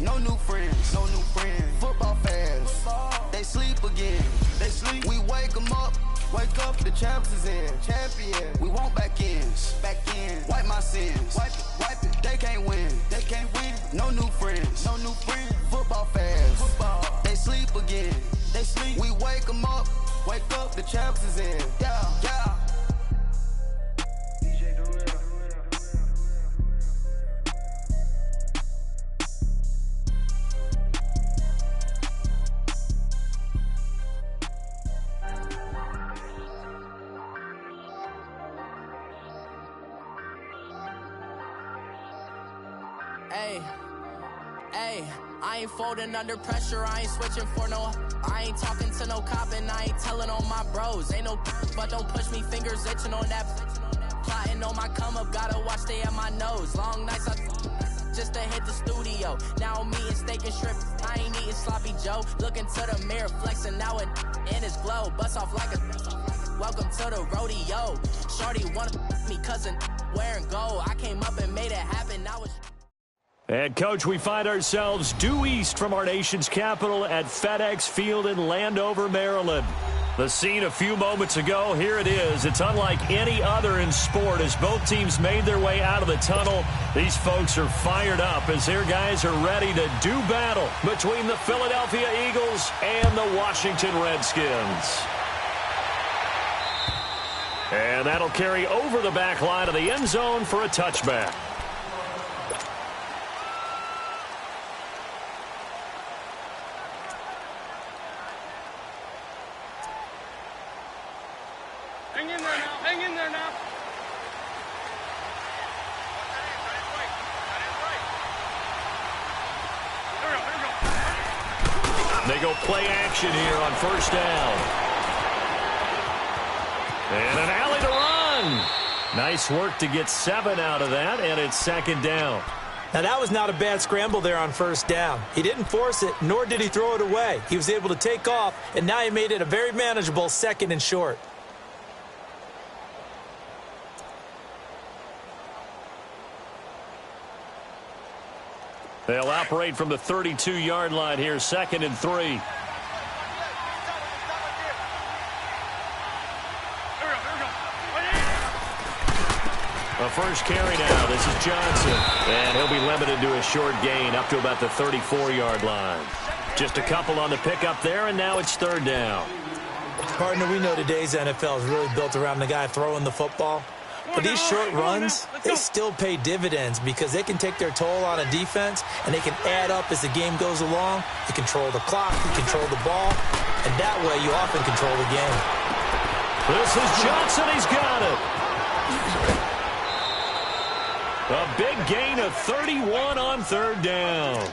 no new friends, no new friends. Football fans, they sleep again. They sleep. We wake them up. Wake up, the champs is in. Champion. We want back ends. Back in. Wipe my sins. Wipe it. They can't win. They can't win. No new friends. No new friends. Football fans. Football. They sleep again. They sleep. We wake them up. Wake up, the champs is in. Yeah, yeah. Hey, I ain't folding under pressure, I ain't switching for no. I ain't talking to no cop and I ain't telling on my bros. Ain't no but don't push me, fingers itching on that. Plotting on my come up, gotta watch stay at my nose. Long nights I just to hit the studio. Now I'm eating steak and shrimp, I ain't eating sloppy Joe. Looking to the mirror, flexing now and in his glow. Bust off like a welcome to the rodeo. Shorty wanna me cousin wearing gold. I came up and made it happen, now it's... And, Coach, we find ourselves due east from our nation's capital at FedEx Field in Landover, Maryland. The scene a few moments ago, here it is. It's unlike any other in sport as both teams made their way out of the tunnel. These folks are fired up as their guys are ready to do battle between the Philadelphia Eagles and the Washington Redskins. And that'll carry over the back line of the end zone for a touchback. Hang in there now. Hang in there now. They go play action here on first down. And an alley to run. Nice work to get 7 out of that, and it's second down. Now, that was not a bad scramble there on first down. He didn't force it, nor did he throw it away. He was able to take off, and now he made it a very manageable second and short. They'll operate from the 32-yard line here, second and 3. The first carry now. This is Johnson. And he'll be limited to a short gain up to about the 34-yard line. Just a couple on the pickup there, and now it's third down. Partner, we know today's NFL is really built around the guy throwing the football. But these short runs, they still pay dividends because they can take their toll on a defense and they can add up as the game goes along. You control the clock, you control the ball, and that way you often control the game. This is Johnson. He's got it. A big gain of 31 on third down.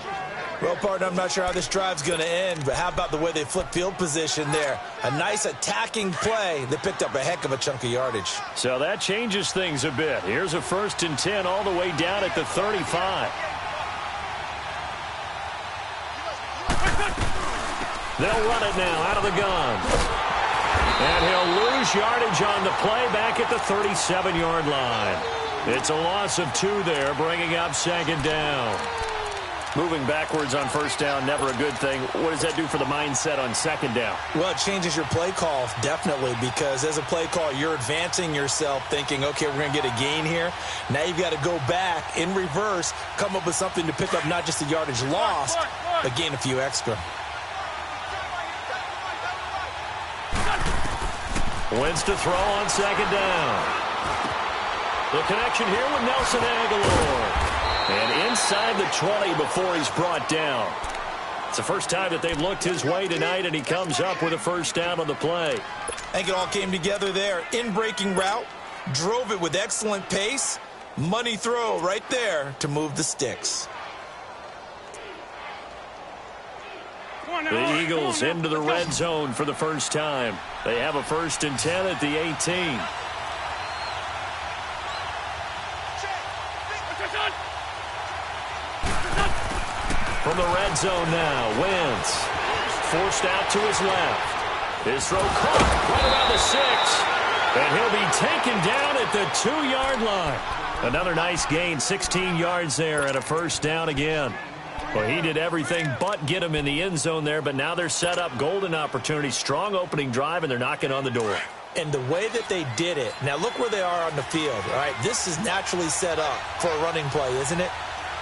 Well, partner, I'm not sure how this drive's going to end, but how about the way they flip field position there? A nice attacking play. They picked up a heck of a chunk of yardage. So that changes things a bit. Here's a 1st and 10 all the way down at the 35. They'll run it now out of the gun. And he'll lose yardage on the play back at the 37-yard line. It's a loss of 2 there, bringing up second down. Moving backwards on first down, never a good thing. What does that do for the mindset on second down? Well, it changes your play call, definitely, because as a play call, you're advancing yourself thinking, okay, we're going to get a gain here. Now you've got to go back in reverse, come up with something to pick up not just the yardage lost, but gain a few extra. Wins to throw on second down. The connection here with Nelson Agholor. And inside the 20 before he's brought down. It's the first time that they've looked his way tonight, and he comes up with a first down on the play. I think it all came together there. In-breaking route, drove it with excellent pace. Money throw right there to move the sticks. The Eagles into the red zone for the first time. They have a 1st and 10 at the 18. From the red zone now, Wentz forced out to his left. His throw caught right around the 6. And he'll be taken down at the 2-yard line. Another nice gain, 16 yards there and a first down again. Well, he did everything but get him in the end zone there, but now they're set up. Golden opportunity, strong opening drive, and they're knocking on the door. And the way that they did it, now look where they are on the field, all right? This is naturally set up for a running play, isn't it?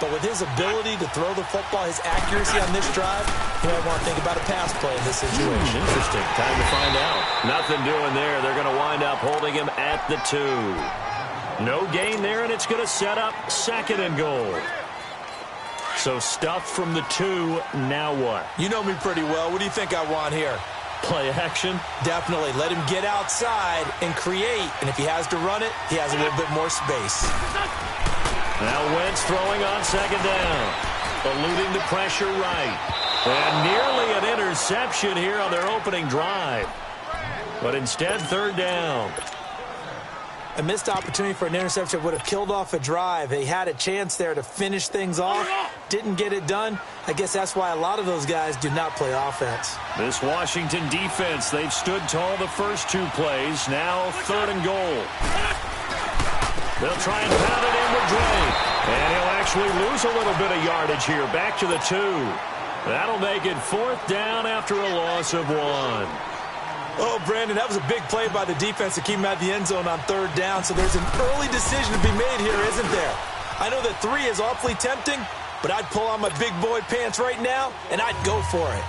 But with his ability to throw the football, his accuracy on this drive, you might want to think about a pass play in this situation. Interesting. Time to find out. Nothing doing there. They're going to wind up holding him at the 2. No gain there, and it's going to set up 2nd and goal. So stuffed from the 2, now what? You know me pretty well. What do you think I want here? Play action? Definitely. Let him get outside and create. And if he has to run it, he has a little bit more space. Now Wentz throwing on 2nd down. Eluding the pressure right. And nearly an interception here on their opening drive. But instead, 3rd down. A missed opportunity for an interception would have killed off a drive. They had a chance there to finish things off. Didn't get it done. I guess that's why a lot of those guys do not play offense. This Washington defense, they've stood tall the first 2 plays. Now 3rd and goal. They'll try and pound it in with Drake. And he'll actually lose a little bit of yardage here. Back to the 2. That'll make it 4th down after a loss of 1. Oh, Brandon, that was a big play by the defense to keep him at the end zone on 3rd down. So there's an early decision to be made here, isn't there? I know that 3 is awfully tempting, but I'd pull on my big boy pants right now, and I'd go for it.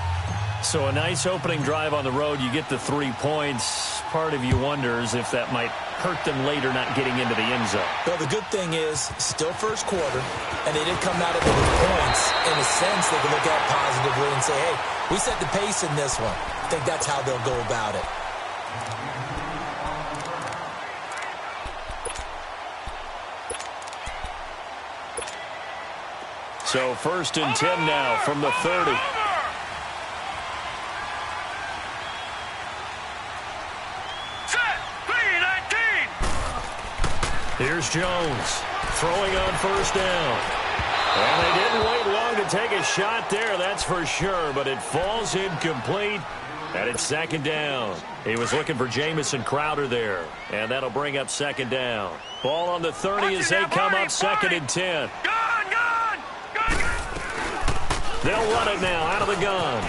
So a nice opening drive on the road. You get the 3 points. Part of you wonders if that might hurt them later not getting into the end zone. Well, the good thing is, still first quarter, and they didn't come out of it with points. In a sense, they can look at it positively and say, hey, we set the pace in this one. I think that's how they'll go about it. So 1st and 10 now from the 30. Here's Jones throwing on 1st down. And they didn't wait long to take a shot there, that's for sure, but it falls incomplete, and it's 2nd down. He was looking for Jamison Crowder there, and that'll bring up 2nd down. Ball on the 30 as they come up 2nd and 10. They'll run it now out of the gun.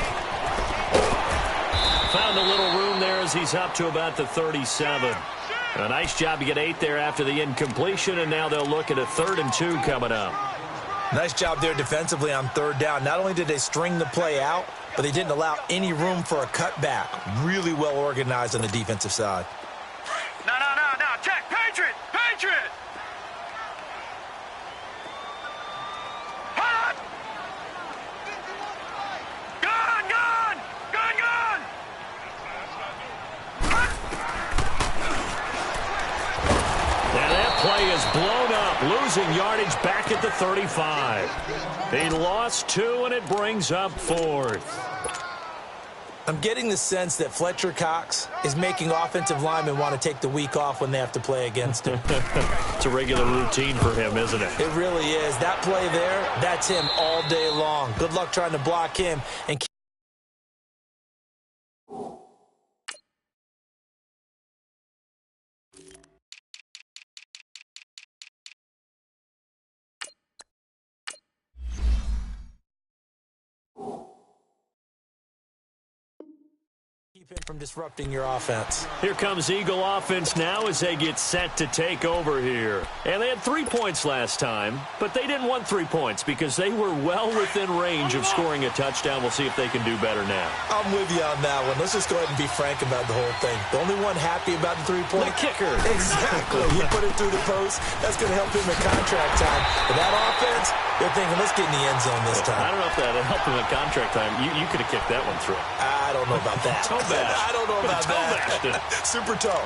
Found a little room there as he's up to about the 37. A nice job to get 8 there after the incompletion, and now they'll look at a 3rd and 2 coming up. Nice job there defensively on 3rd down. Not only did they string the play out, but they didn't allow any room for a cutback. Really well organized on the defensive side. No. Check. Patriot. Hot. Gun. And that play is blown up, losing yardage back at the 35. He lost 2, and it brings up 4th. I'm getting the sense that Fletcher Cox is making offensive linemen want to take the week off when they have to play against him. It's a regular routine for him, isn't it? It really is. That play there, that's him all day long. Good luck trying to block him and keep. Keep him from disrupting your offense. Here comes Eagle offense now as they get set to take over here. And they had 3 points last time, but they didn't want 3 points because they were well within range of scoring a touchdown. We'll see if they can do better now. I'm with you on that one. Let's just go ahead and be frank about the whole thing. The only one happy about the 3-point? The kicker. Exactly. He put it through the post. That's going to help him in contract time. But that offense, they're thinking, let's get in the end zone this time. I don't know if that helped him in contract time. You could have kicked that one through. I don't know about that. Toe bash. I don't know about that. Super toe.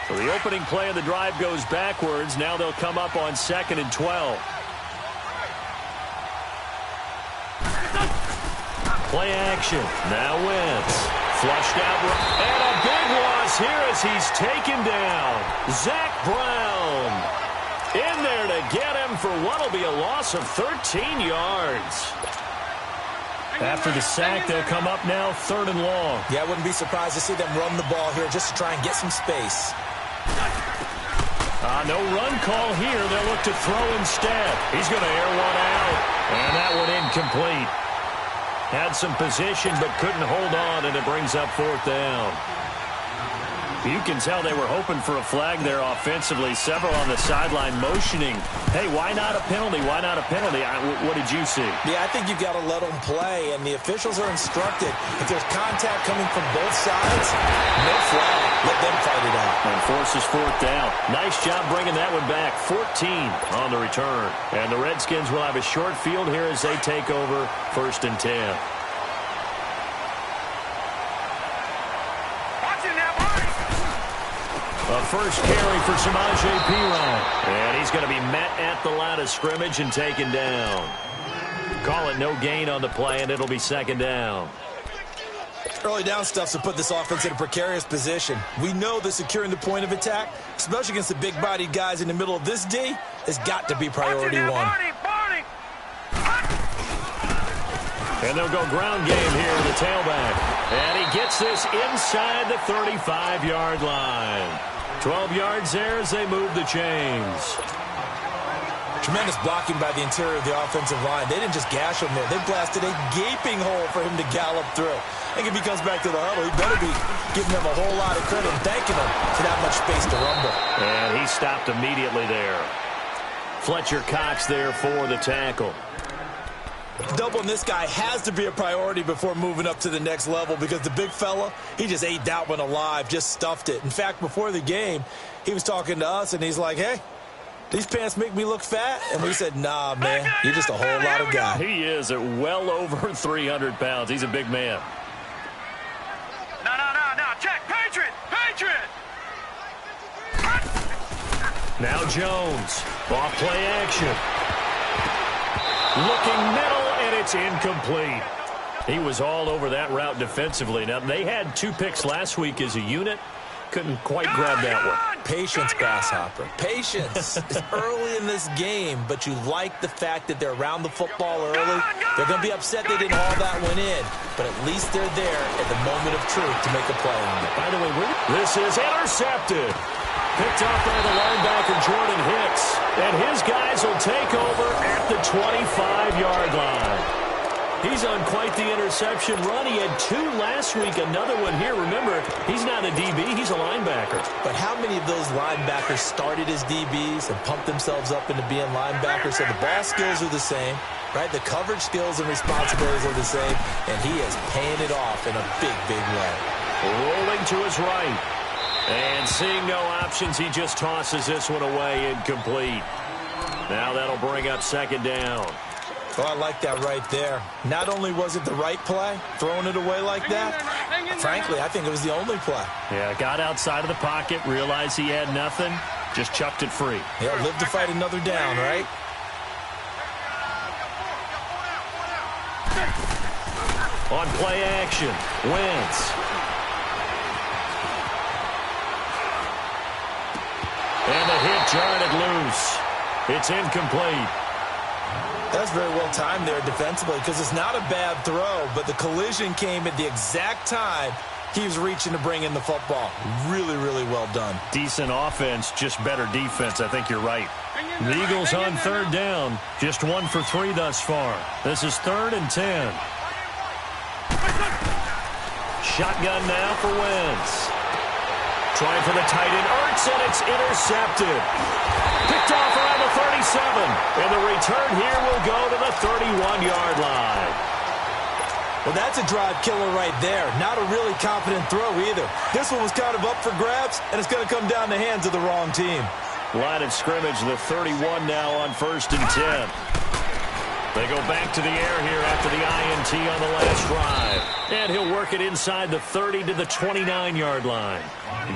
So the opening play of the drive goes backwards. Now they'll come up on 2nd and 12. Play action. Now Wentz. Flushed out. And a big loss here as he's taken down. Zach Brown in there to get him for what will be a loss of 13 yards. After the sack, they'll come up now 3rd and long. Yeah, I wouldn't be surprised to see them run the ball here just to try and get some space. No run call here. They'll look to throw instead. He's going to air one out. And that one incomplete. Had some position but couldn't hold on, and it brings up 4th down. You can tell they were hoping for a flag there offensively. Several on the sideline motioning. Hey, why not a penalty? Why not a penalty? What did you see? Yeah, I think you've got to let them play, and the officials are instructed. If there's contact coming from both sides, no flag. Let them fight it out. And forces 4th down. Nice job bringing that one back. 14 on the return. And the Redskins will have a short field here as they take over 1st and 10. A first carry for Samaje Perine. And he's going to be met at the line of scrimmage and taken down. Call it no gain on the play, and it'll be 2nd down. Early down stuff's to put this offense in a precarious position. We know that securing the point of attack, especially against the big-bodied guys in the middle of this D, has got to be priority one. And they'll go ground game here to the tailback. And he gets this inside the 35-yard line. 12 yards there as they move the chains. Tremendous blocking by the interior of the offensive line. They didn't just gash him there. They blasted a gaping hole for him to gallop through. I think if he comes back to the huddle, he better be giving them a whole lot of credit and thanking them for that much space to rumble. And he stopped immediately there. Fletcher Cox there for the tackle. Doubling this guy has to be a priority before moving up to the next level because the big fella, he just ate that one alive, just stuffed it. In fact, before the game, he was talking to us, and he's like, hey, these pants make me look fat? And we said, nah, man, you're just a whole lot of guy. He is at well over 300 pounds. He's a big man. No. Check. Patriot. Now Jones. Off play action. Looking middle, and it's incomplete. He was all over that route defensively. Now, they had 2 picks last week as a unit. Couldn't quite grab that one. Patience, Grasshopper. Patience. It's early in this game, but you like the fact that they're around the football early. They're going to be upset they didn't haul that one in, but at least they're there at the moment of truth to make a play on it. By the way, this is intercepted. Picked up by the linebacker, Jordan Hicks. And his guys will take over at the 25-yard line. He's on quite the interception run. He had 2 last week, another one here. Remember, he's not a DB, he's a linebacker. But how many of those linebackers started as DBs and pumped themselves up into being linebackers? So the ball skills are the same, right? The coverage skills and responsibilities are the same, and he is paying it off in a big, big way. Rolling to his right. And seeing no options, he just tosses this one away incomplete. Now that'll bring up 2nd down. Oh, I like that right there. Not only was it the right play, throwing it away like that, frankly, I think it was the only play. Yeah, got outside of the pocket, realized he had nothing, just chucked it free. Yeah, live to fight another down, right? On play action, Wentz. And the hit jarred it loose. It's incomplete. That's very well timed there defensively because it's not a bad throw, but the collision came at the exact time he was reaching to bring in the football. Really, really well done. Decent offense, just better defense. I think you're right. The Eagles on 3rd down. Just 1 for 3 thus far. This is 3rd and 10. Shotgun now for Wentz. Trying for the tight end, Ertz, and it's intercepted. Picked off around the 37. And the return here will go to the 31-yard line. Well, that's a drive killer right there. Not a really confident throw either. This one was kind of up for grabs, and it's going to come down the hands of the wrong team. Line of scrimmage, the 31 now on 1st and 10. They go back to the air here after the INT on the last drive. And he'll work it inside the 30 to the 29-yard line.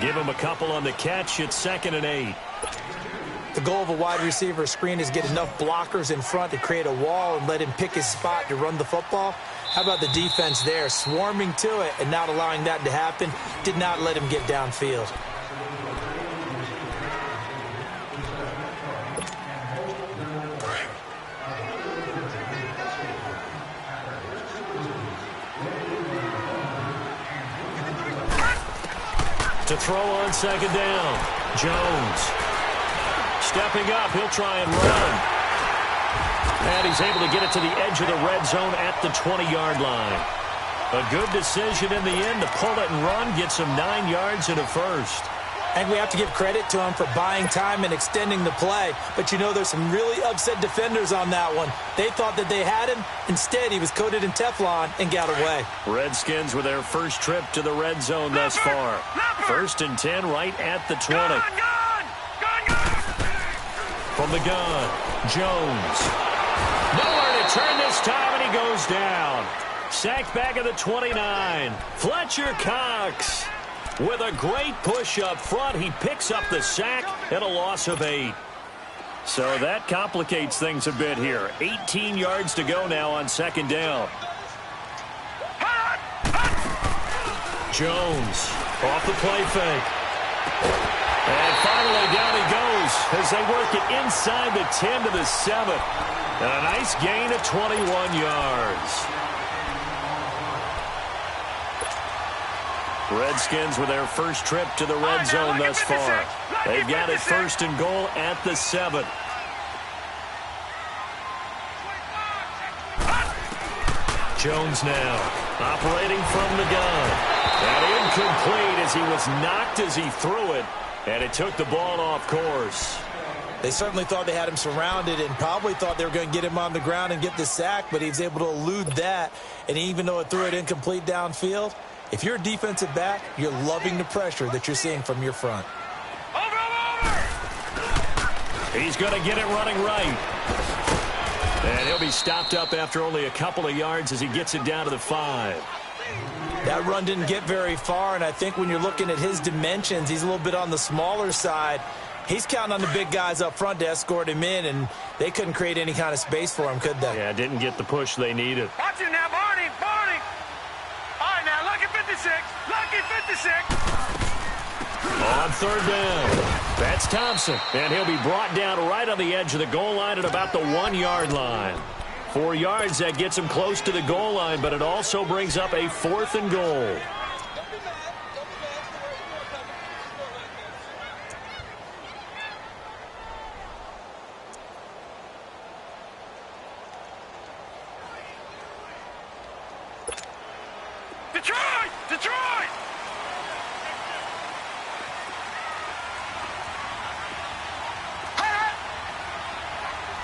Give him a couple on the catch. It's 2nd and 8. The goal of a wide receiver screen is get enough blockers in front to create a wall and let him pick his spot to run the football. How about the defense there, swarming to it and not allowing that to happen? Did not let him get downfield. To throw on second down. Jones. Stepping up, he'll try and run. And he's able to get it to the edge of the red zone at the 20-yard line. A good decision in the end to pull it and run, get some 9 yards and a first. I think we have to give credit to him for buying time and extending the play. But, you know, there's some really upset defenders on that one. They thought that they had him. Instead, he was coated in Teflon and got away. Redskins with their first trip to the red zone thus far. First and 10 right at the 20. From the gun, Jones. Nowhere to turn this time, and he goes down. Sacked back at the 29. Fletcher Cox. With a great push up front, he picks up the sack and a loss of 8. So that complicates things a bit here. 18 yards to go now on second down. Jones off the play fake. And finally down he goes as they work it inside the 10 to the 7. And a nice gain of 21 yards. Redskins with their first trip to the red zone thus far. They've got it first and goal at the 7. Jones now operating from the gun. And incomplete as he was knocked as he threw it. And it took the ball off course. They certainly thought they had him surrounded and probably thought they were going to get him on the ground and get the sack, but he was able to elude that. And even though it threw it incomplete downfield, if you're a defensive back, you're loving the pressure that you're seeing from your front. He's going to get it running right. And he'll be stopped up after only a couple of yards as he gets it down to the 5. That run didn't get very far, and I think when you're looking at his dimensions, he's a little bit on the smaller side. He's counting on the big guys up front to escort him in, and they couldn't create any kind of space for him, could they? Yeah, didn't get the push they needed. Watch it now, Barney, Barney. All right, now, lucky 56, lucky 56. On third down, that's Thompson, and he'll be brought down right on the edge of the goal line at about the 1-yard line. 4 yards, that gets him close to the goal line, but it also brings up a 4th and goal. Detroit! Detroit!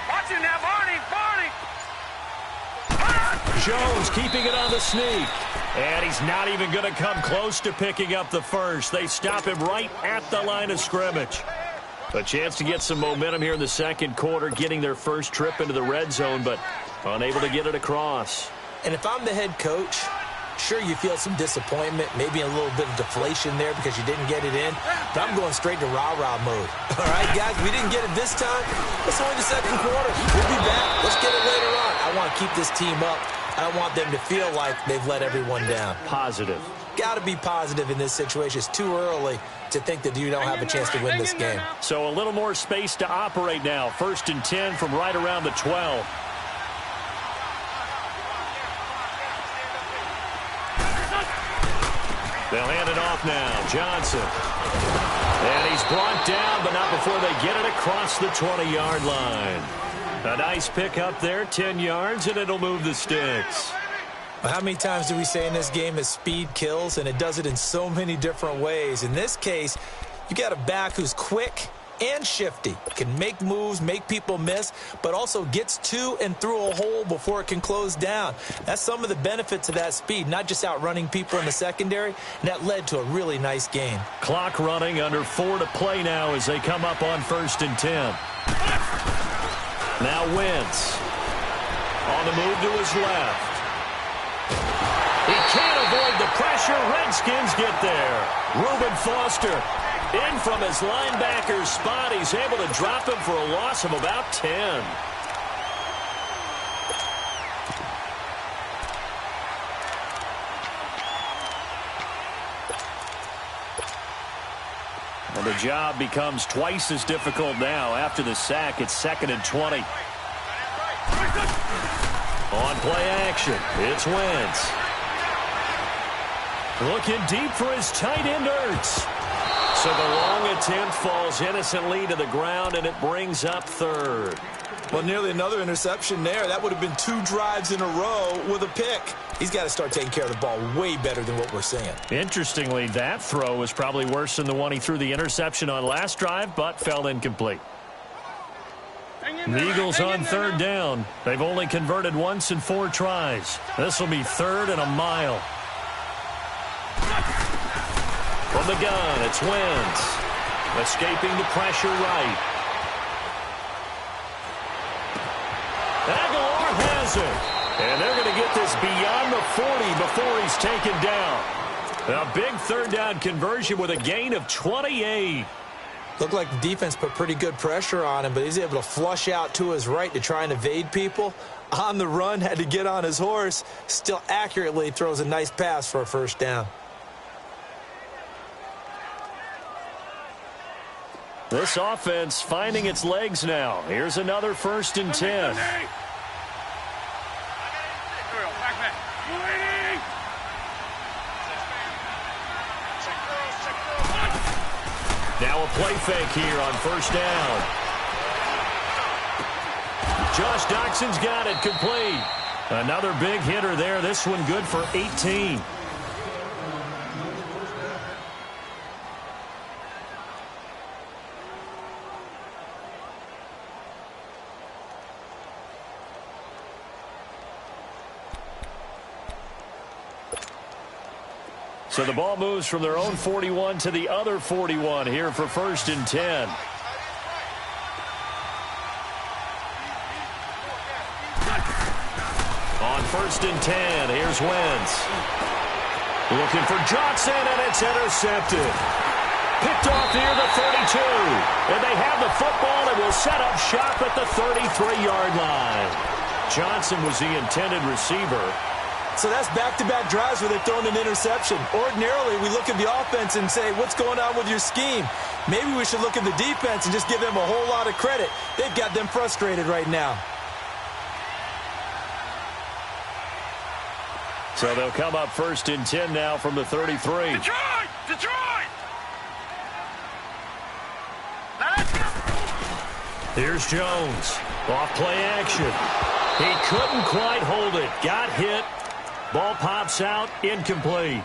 Watch it now, Barney, Barney. Jones keeping it on the sneak. And he's not even going to come close to picking up the first. They stop him right at the line of scrimmage. A chance to get some momentum here in the second quarter, getting their first trip into the red zone, but unable to get it across. And if I'm the head coach, sure, you feel some disappointment, maybe a little bit of deflation there because you didn't get it in, but I'm going straight to rah-rah mode. All right, guys, we didn't get it this time. It's only the second quarter. We'll be back. Let's get it later on. I want to keep this team up. I don't want them to feel like they've let everyone down. Positive. Got to be positive in this situation. It's too early to think that you don't have a chance to win this game. So a little more space to operate now. First and 10 from right around the 12. They'll hand it off now. Johnson. And he's brought down, but not before they get it across the 20-yard line. A nice pick up there, 10 yards, and it'll move the sticks. How many times do we say in this game that speed kills, and it does it in so many different ways? In this case, you got a back who's quick and shifty, can make moves, make people miss, but also gets to and through a hole before it can close down. That's some of the benefits of that speed, not just outrunning people in the secondary, and that led to a really nice gain. Clock running, under 4 to play now as they come up on first and 10. Now Wentz on the move to his left. He can't avoid the pressure. Redskins get there. Reuben Foster in from his linebacker spot. He's able to drop him for a loss of about 10. And the job becomes twice as difficult now. After the sack, it's 2nd and 20. On play action, it's Wentz. Looking deep for his tight end, Ertz. So the long attempt falls innocently to the ground, and it brings up third. Well, nearly another interception there. That would have been 2 drives in a row with a pick. He's got to start taking care of the ball way better than what we're seeing. Interestingly, that throw was probably worse than the one he threw the interception on last drive, but fell incomplete. The Eagles on third down. They've only converted once in 4 tries. This will be 3rd and a mile. From the gun, it's Wentz. Escaping the pressure right. Aguilar has it. And they're going to get this beyond the 40 before he's taken down. A big 3rd down conversion with a gain of 28. Looked like the defense put pretty good pressure on him, but he's able to flush out to his right to try and evade people. On the run, had to get on his horse. Still accurately throws a nice pass for a 1st down. This offense finding its legs now. Here's another 1st and 10. Now a play fake here on 1st down. Josh Doxson's got it complete. Another big hitter there. This one good for 18. So the ball moves from their own 41 to the other 41 here for 1st and 10. On 1st and 10, here's Wentz. Looking for Johnson, and it's intercepted. Picked off near the 32. And they have the football and will set up shop at the 33-yard line. Johnson was the intended receiver. So that's back-to-back drives where they've thrown an interception. Ordinarily, we look at the offense and say, what's going on with your scheme? Maybe we should look at the defense and just give them a whole lot of credit. They've got them frustrated right now. So they'll come up 1st and 10 now from the 33. Detroit! Detroit! Here's Jones. Off play action. He couldn't quite hold it. Got hit. Ball pops out, incomplete.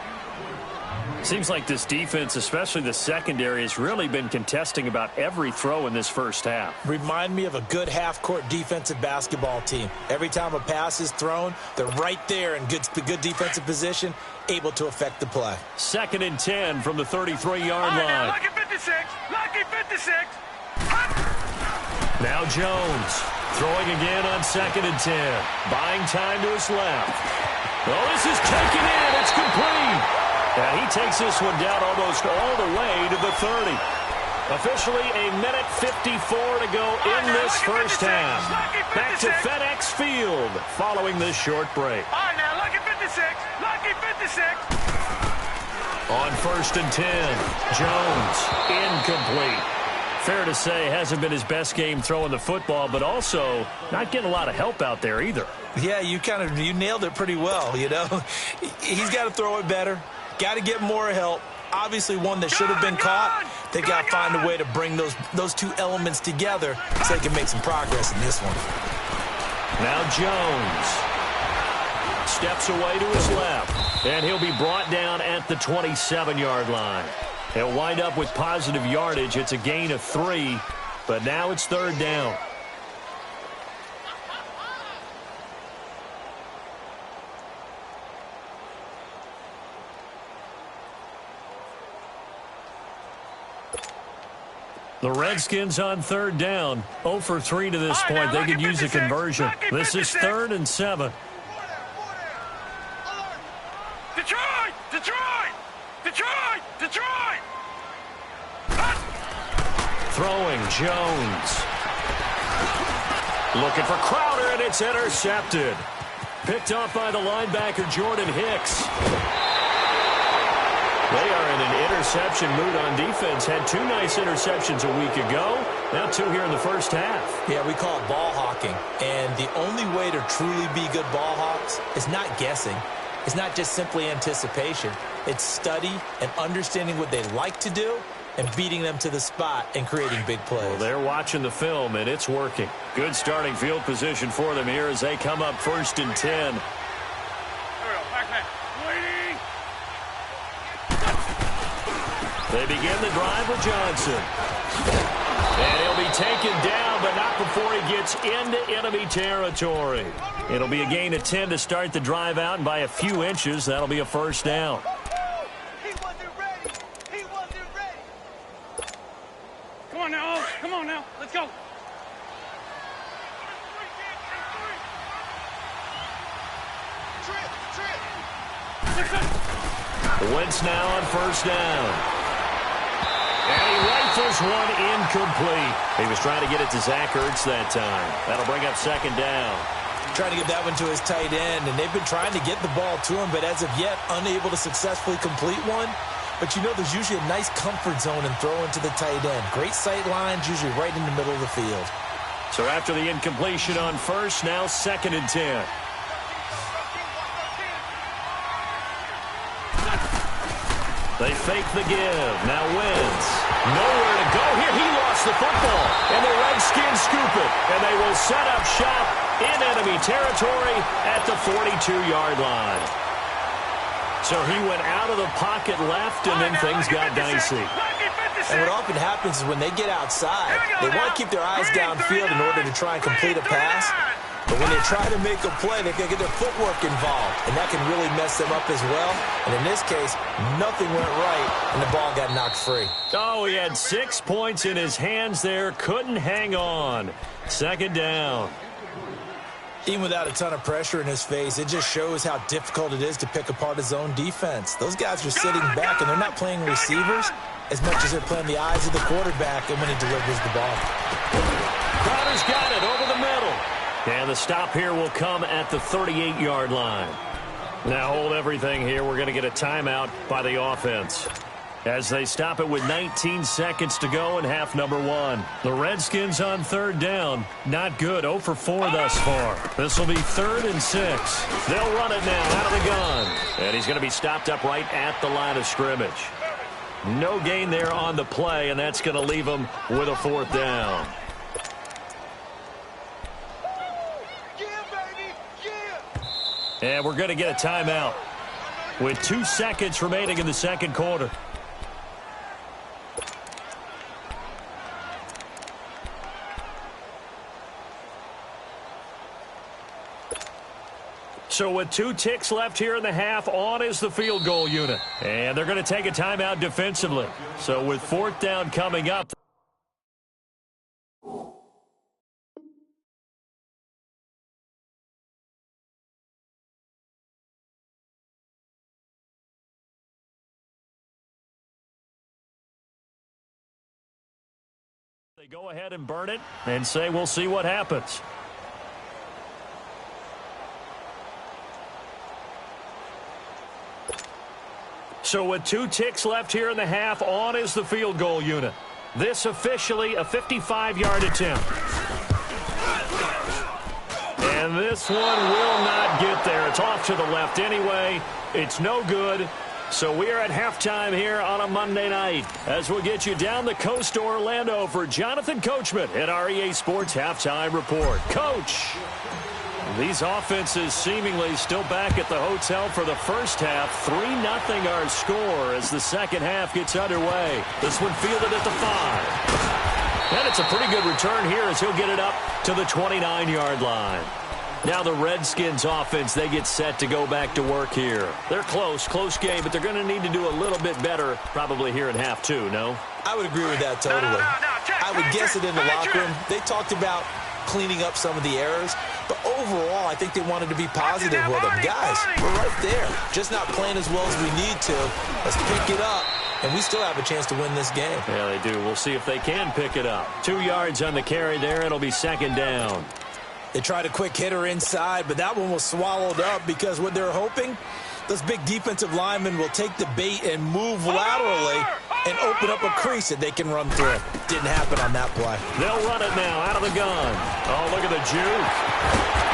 Seems like this defense, especially the secondary, has really been contesting about every throw in this 1st half. Remind me of a good half-court defensive basketball team. Every time a pass is thrown, they're right there in good defensive position, able to affect the play. 2nd and 10 from the 33-yard line. Now, lucky 56. Lucky 56. Now Jones throwing again on 2nd and 10. Buying time to his left. Oh, this is taken in. It's complete. And he takes this one down almost all the way to the 30. Officially a minute 54 to go in this 1st half. Back to FedEx Field following this short break. All right, now, lucky 56. Lucky 56. On 1st and 10, Jones incomplete. Fair to say, hasn't been his best game throwing the football, but also not getting a lot of help out there either. Yeah, you nailed it pretty well, you know. He's got to throw it better. Got to get more help. Obviously one that should have been caught. They got to find a way to bring those 2 elements together so they can make some progress in this one. Now Jones steps away to his left, and he'll be brought down at the 27-yard line. He'll wind up with positive yardage. It's a gain of 3, but now it's 3rd down. The Redskins on 3rd down. 0 for 3 to this point. They could use a conversion. This is 3rd and 7. Detroit! Detroit! Detroit! Detroit! Throwing, Jones. Looking for Crowder, and it's intercepted. Picked off by the linebacker, Jordan Hicks. They are in an interception mood on defense. Had 2 nice interceptions a week ago. Now 2 here in the 1st half. Yeah, we call it ball hawking. And the only way to truly be good ball hawks is not guessing. is not just simply anticipation. It's study and understanding what they like to do and beating them to the spot and creating big plays. Well, they're watching the film, and it's working. Good starting field position for them here as they come up 1st and 10. They begin the drive with Johnson. And he'll be taken down, but not before he gets into enemy territory. It'll be a gain of 10 to start the drive out, and by a few inches, that'll be a first down. He wasn't ready. He wasn't ready. Come on now. Come on now. Let's go. Wentz now on first down. And he rifles one incomplete. He was trying to get it to Zach Ertz that time. That'll bring up 2nd down. Trying to get that one to his tight end, and they've been trying to get the ball to him, but as of yet, unable to successfully complete one. But you know there's usually a nice comfort zone in throwing to the tight end. Great sight lines, usually right in the middle of the field. So after the incompletion on first, now 2nd and 10. They fake the give. Now Wentz. Nowhere to go here. He lost the football. And the Redskins scoop it. And they will set up shop in enemy territory at the 42-yard line. So he went out of the pocket left, and then things got dicey. And what often happens is when they get outside, they want to keep their eyes downfield in order to try and complete a pass. But when they try to make a play, they can get their footwork involved, and that can really mess them up as well. And in this case, nothing went right, and the ball got knocked free. Oh, he had 6 points in his hands there. Couldn't hang on. 2nd down. Even without a ton of pressure in his face, it just shows how difficult it is to pick apart his own defense. Those guys are sitting back, and they're not playing receivers as much as they're playing the eyes of the quarterback and when he delivers the ball. Crowder's got it over the middle. And the stop here will come at the 38-yard line. Now hold everything here. We're going to get a timeout by the offense as they stop it with 19 seconds to go in half number 1. The Redskins on 3rd down. Not good. 0 for 4 thus far. This will be 3rd and 6. They'll run it now out of the gun. And he's going to be stopped up right at the line of scrimmage. No gain there on the play, and that's going to leave him with a 4th down. And we're going to get a timeout with 2 seconds remaining in the 2nd quarter. So with 2 ticks left here in the half, on is the field goal unit. And they're going to take a timeout defensively. So with 4th down coming up. They go ahead and burn it and say we'll see what happens. So with 2 ticks left here in the half, on is the field goal unit. This officially a 55-yard attempt. And this one will not get there. It's off to the left anyway. It's no good. So we are at halftime here on a Monday night as we'll get you down the coast to Orlando for Jonathan Coachman at our EA Sports Halftime Report. Coach, these offenses seemingly still back at the hotel for the first half. 3-0 our score as the second half gets underway. This one fielded at the 5. And it's a pretty good return here as he'll get it up to the 29-yard line. Now the Redskins offense, they get set to go back to work here. They're close game, but they're going to need to do a little bit better probably here in half 2, no? I would agree with that totally. I would guess it in the locker room. They talked about cleaning up some of the errors, but overall I think they wanted to be positive with them. Guys, we're right there. Just not playing as well as we need to. Let's pick it up, and we still have a chance to win this game. Yeah, they do. We'll see if they can pick it up. 2 yards on the carry there. It'll be second down. They tried a quick hitter inside, but that one was swallowed up because what they're hoping, those big defensive linemen will take the bait and move laterally and open up a crease that they can run through. Didn't happen on that play. They'll run it now out of the gun. Oh, look at the juke.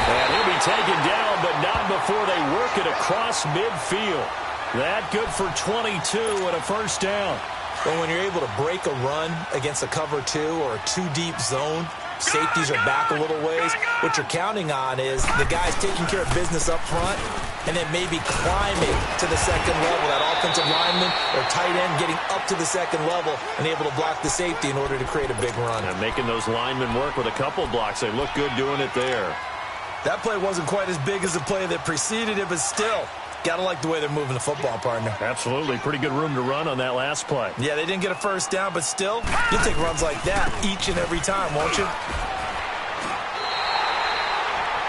And he'll be taken down, but not before they work it across midfield. That good for 22 and a first down. Well, when you're able to break a run against a cover 2 or a 2-deep zone, safeties are back a little ways. What you're counting on is the guys taking care of business up front and then maybe climbing to the second level. That offensive lineman or tight end getting up to the second level and able to block the safety in order to create a big run. And making those linemen work with a couple blocks. They look good doing it there. That play wasn't quite as big as the play that preceded it, but still, got to like the way they're moving the football, partner. Absolutely. Pretty good room to run on that last play. Yeah, they didn't get a first down, but still, you'll take runs like that each and every time, won't you?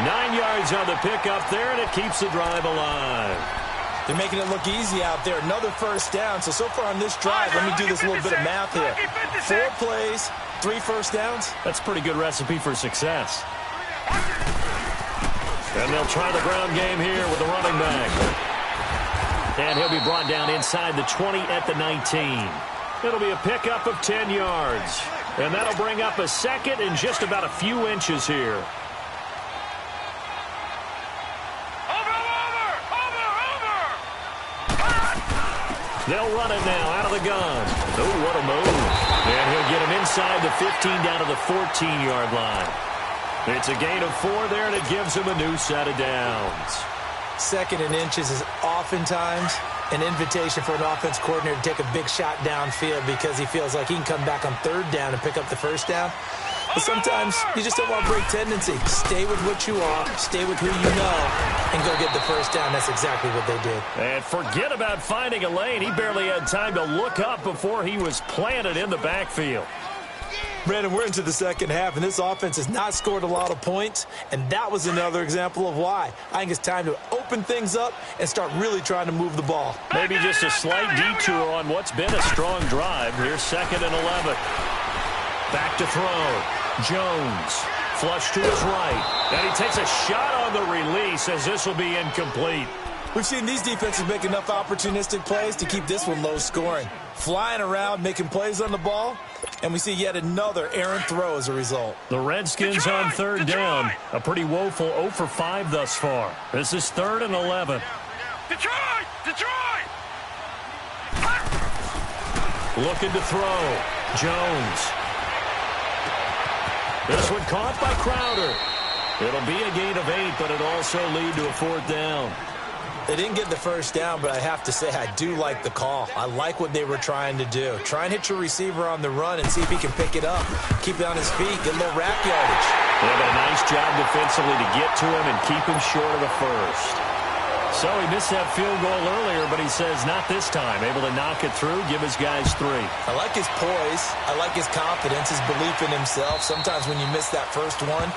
9 yards on the pickup there, and it keeps the drive alive. They're making it look easy out there. Another first down. So far on this drive, let me do this little bit of math here. 4 plays, 3 first downs. That's a pretty good recipe for success. And they'll try the ground game here with the running back. And he'll be brought down inside the 20 at the 19. It'll be a pickup of 10 yards. And that'll bring up a second and just about a few inches here. They'll run it now out of the gun. Oh, what a move. And he'll get him inside the 15 down to the 14-yard line. It's a gain of 4 there, and it gives him a new set of downs. Second and inches is oftentimes an invitation for an offense coordinator to take a big shot downfield because he feels like he can come back on third down and pick up the first down. But sometimes you just don't want to break tendency. Stay with what you are, stay with who you know, and go get the first down. That's exactly what they did. And forget about finding a lane. He barely had time to look up before he was planted in the backfield. Brandon, we're into the second half, and this offense has not scored a lot of points, and that was another example of why. I think it's time to open things up and start really trying to move the ball. Maybe just a slight detour on what's been a strong drive. Here's 2nd and 11. Back to throw. Jones, flush to his right, and he takes a shot on the release as this will be incomplete. We've seen these defenses make enough opportunistic plays to keep this one low scoring. Flying around, making plays on the ball, and we see yet another errant throw as a result. The Redskins on third down. A pretty woeful 0 for 5 thus far. This is 3rd and 11. Detroit! Detroit! Looking to throw. Jones. This one caught by Crowder. It'll be a gain of 8, but it'll also lead to a 4th down. They didn't get the first down, but I have to say I do like the call. I like what they were trying to do. Try and hit your receiver on the run and see if he can pick it up. Keep it on his feet, get a little rack yardage. They have a nice job defensively to get to him and keep him short of the first. So he missed that field goal earlier, but he says not this time. Able to knock it through, give his guys 3. I like his poise. I like his confidence, his belief in himself. Sometimes when you miss that first one,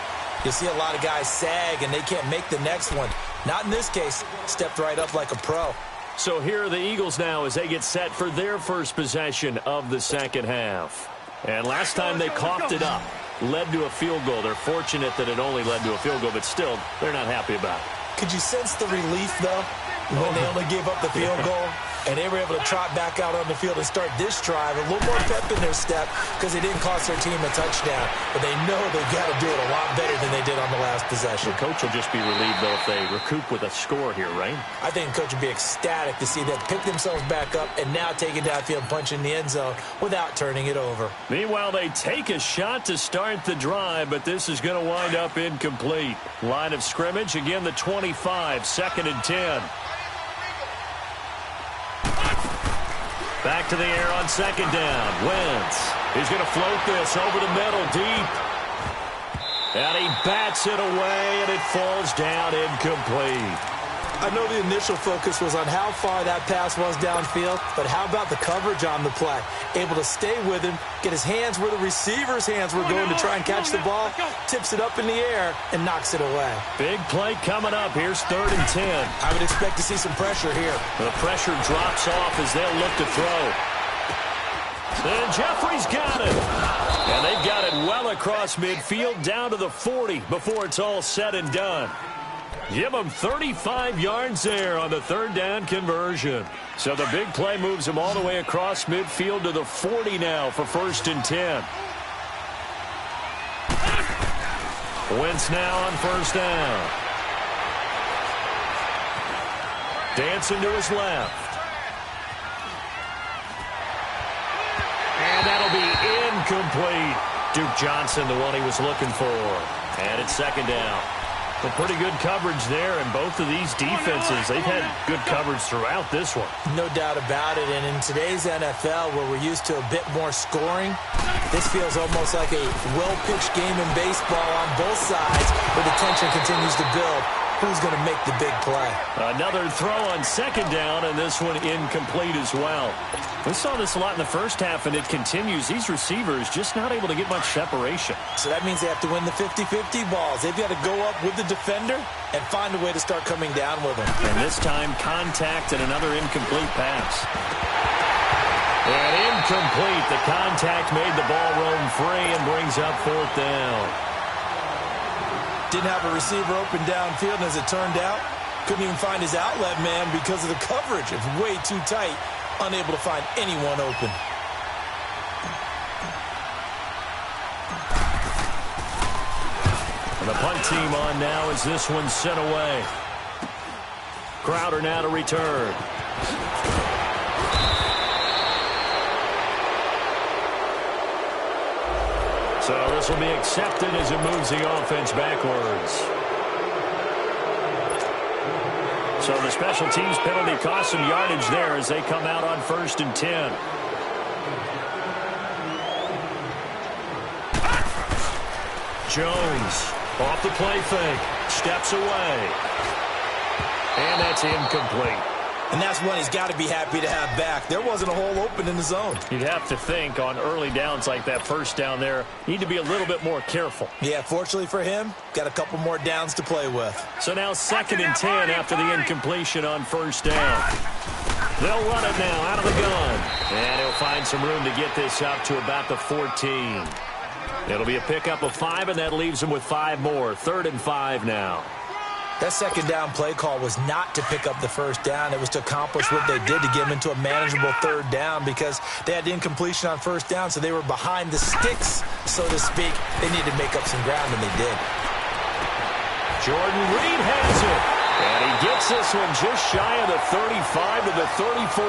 you'll see a lot of guys sag and they can't make the next one. Not in this case. Stepped right up like a pro. So here are the Eagles now as they get set for their first possession of the second half. And last time they coughed it up, led to a field goal. They're fortunate that it only led to a field goal, but still, they're not happy about it. Could you sense the relief, though, when they only gave up the field goal? And they were able to trot back out on the field and start this drive. A little more pep in their step because they didn't cost their team a touchdown. But they know they've got to do it a lot better than they did on the last possession. The coach will just be relieved, though, if they recoup with a score here, right? I think the coach would be ecstatic to see them pick themselves back up and now take it downfield, punch in the end zone without turning it over. Meanwhile, they take a shot to start the drive, but this is going to wind up incomplete. Line of scrimmage, again, the 25, 2nd and 10. Back to the air on 2nd down. Wentz. He's going to float this over the middle deep. And he bats it away, and it falls down incomplete. I know the initial focus was on how far that pass was downfield, but how about the coverage on the play? Able to stay with him, get his hands where the receiver's hands were going to try and catch the ball, tips it up in the air, and knocks it away. Big play coming up. Here's 3rd and 10. I would expect to see some pressure here. The pressure drops off as they'll look to throw. And Jeffrey's got it. And they've got it well across midfield down to the 40 before it's all said and done. Give them 35 yards there on the 3rd down conversion. So the big play moves them all the way across midfield to the 40 now for 1st and 10. Wentz now on first down. Dancing to his left. And that'll be incomplete. Duke Johnson, the one he was looking for. And it's second down. But pretty good coverage there, and both of these defenses, they've had good coverage throughout this one. No doubt about it, and in today's NFL, where we're used to a bit more scoring, this feels almost like a well-pitched game in baseball on both sides, where the tension continues to build. Who's going to make the big play? Another throw on second down, and this one incomplete as well. We saw this a lot in the first half, and it continues. These receivers just not able to get much separation. So that means they have to win the 50-50 balls. They've got to go up with the defender and find a way to start coming down with them. And this time, contact and another incomplete pass. And incomplete. The contact made the ball roam free and brings up fourth down. Didn't have a receiver open downfield, and as it turned out, couldn't even find his outlet man because of the coverage. It was way too tight, unable to find anyone open. And the punt team on now as this one's sent away. Crowder now to return. So this will be accepted as it moves the offense backwards. So the special teams penalty cost some yardage there as they come out on 1st and 10. Jones off the play fake, steps away. And that's incomplete. And that's one he's got to be happy to have back. There wasn't a hole open in the zone. You'd have to think on early downs like that first down there, need to be a little bit more careful. Yeah, fortunately for him, got a couple more downs to play with. So now 2nd and 10 after the incompletion on first down. They'll run it now out of the gun. And he'll find some room to get this up to about the 14. It'll be a pickup of 5, and that leaves him with 5 more. 3rd and 5 now. That second down play call was not to pick up the first down. It was to accomplish what they did to get him into a manageable 3rd down because they had the incompletion on first down, so they were behind the sticks, so to speak. They needed to make up some ground, and they did. Jordan Reed has it. And he gets this one just shy of the 35 to the 34.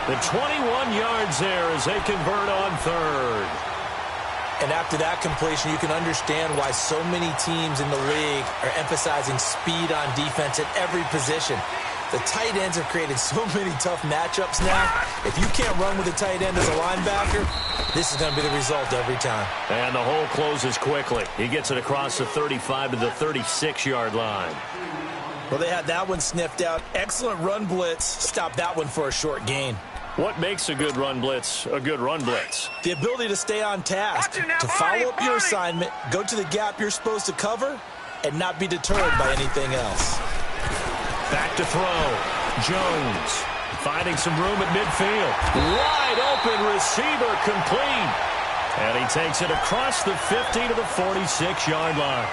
The 21 yards there as they convert on 3rd. And after that completion, you can understand why so many teams in the league are emphasizing speed on defense at every position. The tight ends have created so many tough matchups now. If you can't run with a tight end as a linebacker, this is going to be the result every time. And the hole closes quickly. He gets it across the 35 to the 36-yard line. Well, they had that one sniffed out. Excellent run blitz. Stop that one for a short gain. What makes a good run blitz a good run blitz? The ability to stay on task, to follow up your assignment, go to the gap you're supposed to cover, and not be deterred by anything else. Back to throw. Jones finding some room at midfield. Wide open receiver complete. And he takes it across the 50 to the 46-yard line.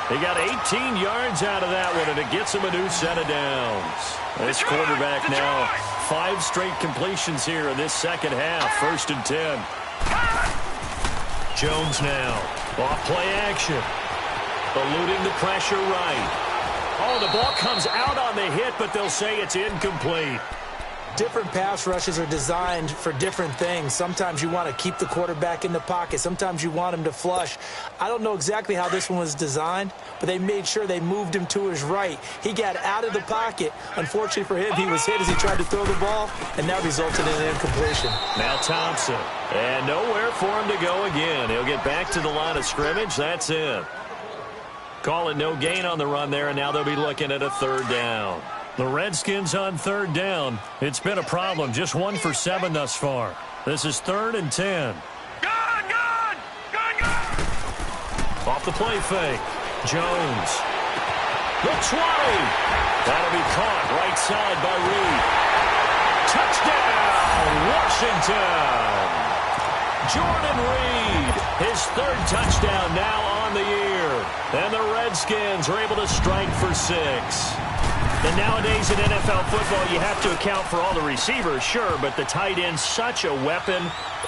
He got 18 yards out of that one, and it gets him a new set of downs. This quarterback now 5 straight completions here in this second half. 1st and 10. Jones now. Off play action. Eluding the pressure right. Oh, the ball comes out on the hit, but they'll say it's incomplete. Different pass rushes are designed for different things. Sometimes you want to keep the quarterback in the pocket. Sometimes you want him to flush. I don't know exactly how this one was designed, but they made sure they moved him to his right. He got out of the pocket. Unfortunately for him, he was hit as he tried to throw the ball, and that resulted in an incompletion. Now Thompson, and nowhere for him to go again. He'll get back to the line of scrimmage. That's it. Call it no gain on the run there, and now they'll be looking at a 3rd down. The Redskins on 3rd down. It's been a problem. Just 1 for 7 thus far. This is 3rd and 10. Gun! Off the play fake. Jones. The 20. That'll be caught right side by Reed. Touchdown, Washington. Jordan Reed, his third touchdown now on the year. And the Redskins are able to strike for 6. And nowadays in NFL football, you have to account for all the receivers, sure, but the tight end's such a weapon,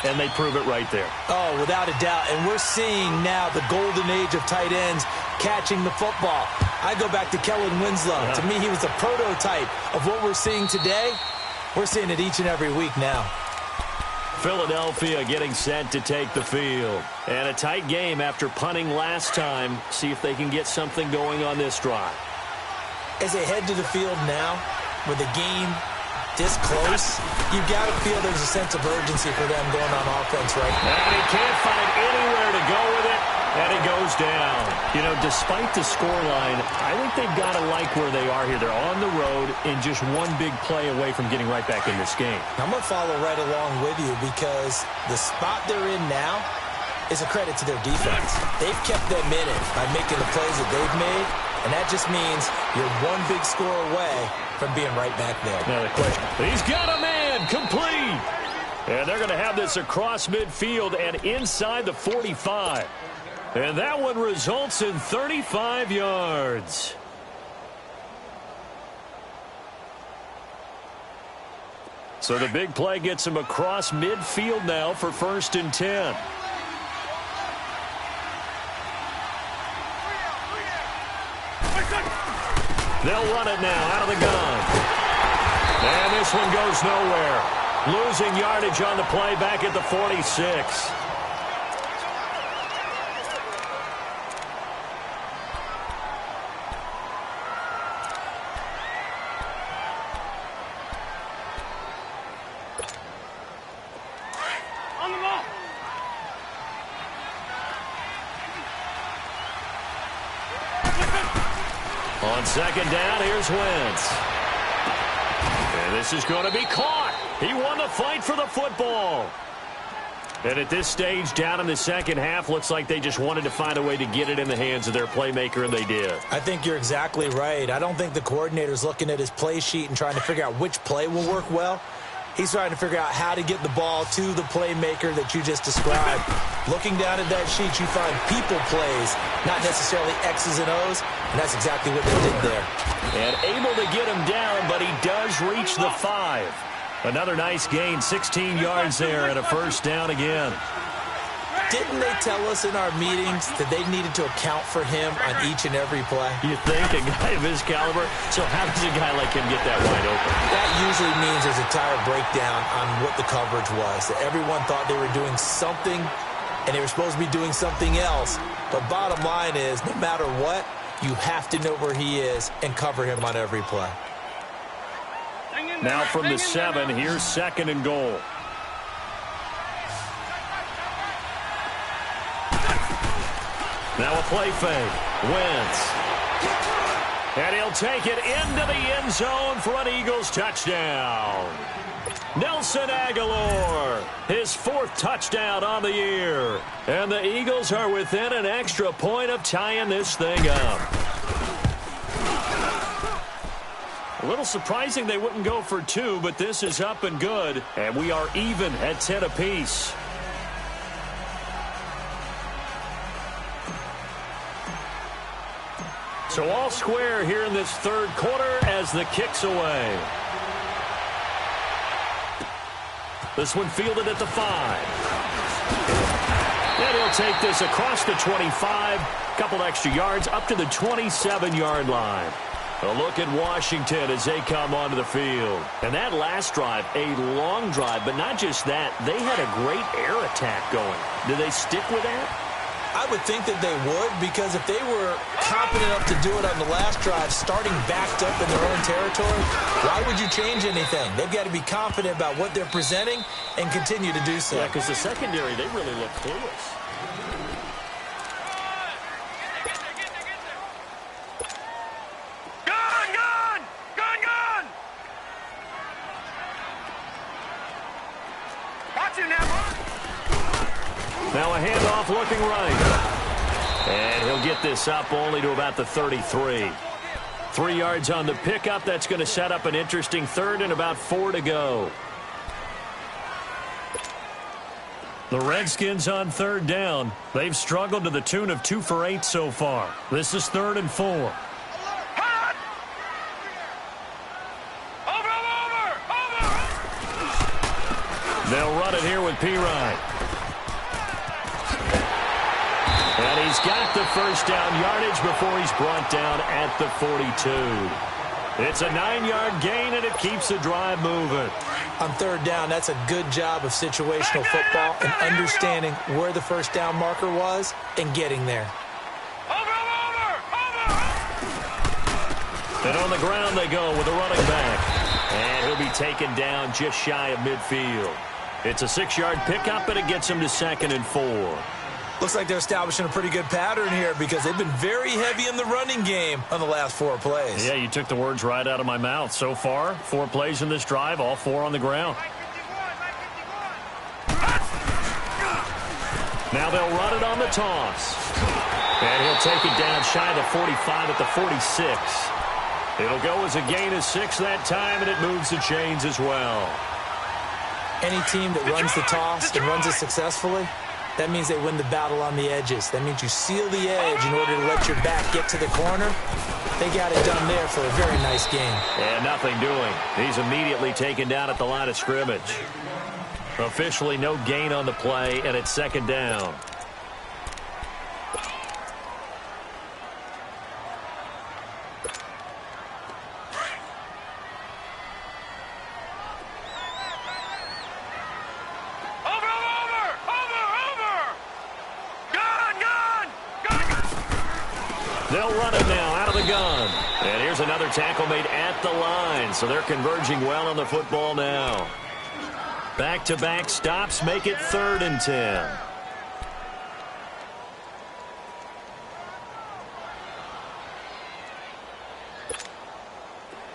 and they prove it right there. Oh, without a doubt. And we're seeing now the golden age of tight ends catching the football. I go back to Kellen Winslow. To me, he was a prototype of what we're seeing today. We're seeing it each and every week now. Philadelphia getting set to take the field. And a tight game after punting last time. See if they can get something going on this drive. As they head to the field now, with the game this close, you've got to feel there's a sense of urgency for them going on offense right now. And he can't find anywhere to go with it, and it goes down. You know, despite the scoreline, I think they've got to like where they are here. They're on the road and just one big play away from getting right back in this game. I'm going to follow right along with you because the spot they're in now is a credit to their defense. They've kept them in it by making the plays that they've made, and that just means you're one big score away from being right back there. Now the question, he's got a man, complete. And they're going to have this across midfield and inside the 45. And that one results in 35 yards. So the big play gets him across midfield now for 1st and 10. They'll run it now out of the gun. And this one goes nowhere. Losing yardage on the play back at the 46. On the ball. On 2nd down, here's Wentz. And this is going to be caught. He won the fight for the football. And at this stage, down in the second half, looks like they just wanted to find a way to get it in the hands of their playmaker, and they did. I think you're exactly right. I don't think the coordinator's looking at his play sheet and trying to figure out which play will work well. He's trying to figure out how to get the ball to the playmaker that you just described. Looking down at that sheet, you find people plays, not necessarily X's and O's, and that's exactly what they did there. And able to get him down, but he does reach the 5. Another nice gain, 16 yards there, and a 1st down again. Didn't they tell us in our meetings that they needed to account for him on each and every play? You think a guy of his caliber? So how does a guy like him get that wide open? That usually means there's a tire breakdown on what the coverage was. That everyone thought they were doing something, and they were supposed to be doing something else. But bottom line is, no matter what, you have to know where he is and cover him on every play. Now from the 7, here's 2nd and goal. Now a play fake. Wentz. And he'll take it into the end zone for an Eagles touchdown. Nelson Agholor, his 4th touchdown on the year. And the Eagles are within an extra point of tying this thing up. A little surprising they wouldn't go for 2, but this is up and good. And we are even at 10 apiece. So all square here in this 3rd quarter as the kick's away. This one fielded at the 5. And he'll take this across the 25. Couple extra yards up to the 27-yard line. A look at Washington as they come onto the field. And that last drive, a long drive, but not just that. They had a great air attack going. Do they stick with that? I would think that they would, because if they were confident enough to do it on the last drive, starting backed up in their own territory, why would you change anything? They've got to be confident about what they're presenting and continue to do so. Yeah, because the secondary, they really look clueless. Now a handoff looking right. And he'll get this up only to about the 33. 3 yards on the pickup. That's going to set up an interesting 3rd and about 4 to go. The Redskins on third down. They've struggled to the tune of 2 for 8 so far. This is 3rd and 4. They'll run it here with Pirine. And he's got the first down yardage before he's brought down at the 42. It's a 9-yard gain, and it keeps the drive moving. On third down, that's a good job of situational football and understanding where the first down marker was and getting there. And on the ground they go with a running back. And he'll be taken down just shy of midfield. It's a 6-yard pickup, and it gets him to 2nd and 4. Looks like they're establishing a pretty good pattern here because they've been very heavy in the running game on the last 4 plays. Yeah, you took the words right out of my mouth. So far, 4 plays in this drive, all 4 on the ground. Now they'll run it on the toss. And he'll take it down shy of the 45 at the 46. It'll go as a gain of 6 that time, and it moves the chains as well. Any team that runs the toss and runs it successfully, that means they win the battle on the edges. That means you seal the edge in order to let your back get to the corner. They got it done there for a very nice game. And nothing doing. He's immediately taken down at the line of scrimmage. Officially no gain on the play, and it's 2nd down. They'll run it now out of the gun. And here's another tackle made at the line. So they're converging well on the football now. Back-to-back stops make it 3rd and 10.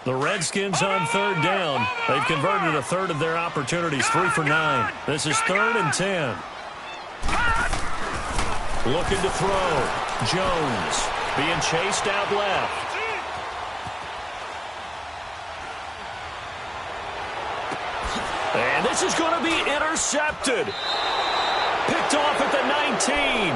The Redskins on 3rd down. They've converted a 1/3 of their opportunities, 3 for 9. This is 3rd and 10. Looking to throw. Jones. Being chased out left. And this is going to be intercepted. Picked off at the 19.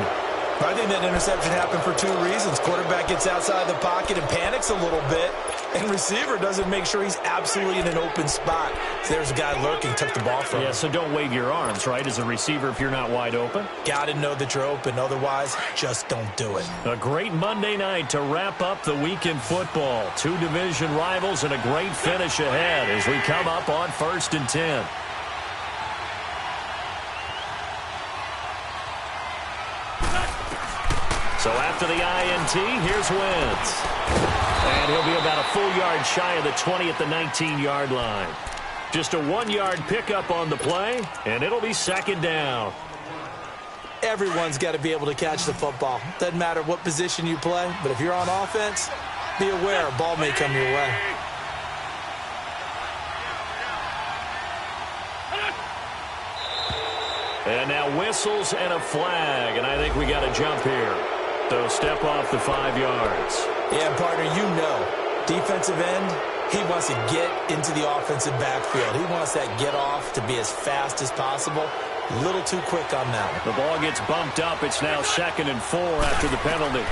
I think that interception happened for 2 reasons. Quarterback gets outside the pocket and panics a little bit, and receiver doesn't make sure he's absolutely in an open spot. So there's a guy lurking, took the ball from him. Yeah, so don't wave your arms, right, as a receiver if you're not wide open. Got to know that you're open. Otherwise, just don't do it. A great Monday night to wrap up the week in football. 2 division rivals and a great finish ahead as we come up on 1st and 10. So after the INT, here's Wentz. And he'll be about a full yard shy of the 20 at the 19-yard line. Just a 1-yard pickup on the play, and it'll be 2nd down. Everyone's got to be able to catch the football. Doesn't matter what position you play, but if you're on offense, be aware a ball may come your way. And now whistles and a flag, and I think we got a jump here. So step off the 5 yards. Yeah, partner, you know, defensive end, he wants to get into the offensive backfield. He wants that get off to be as fast as possible. A little too quick on that one. The ball gets bumped up. It's now 2nd and 4 after the penalty.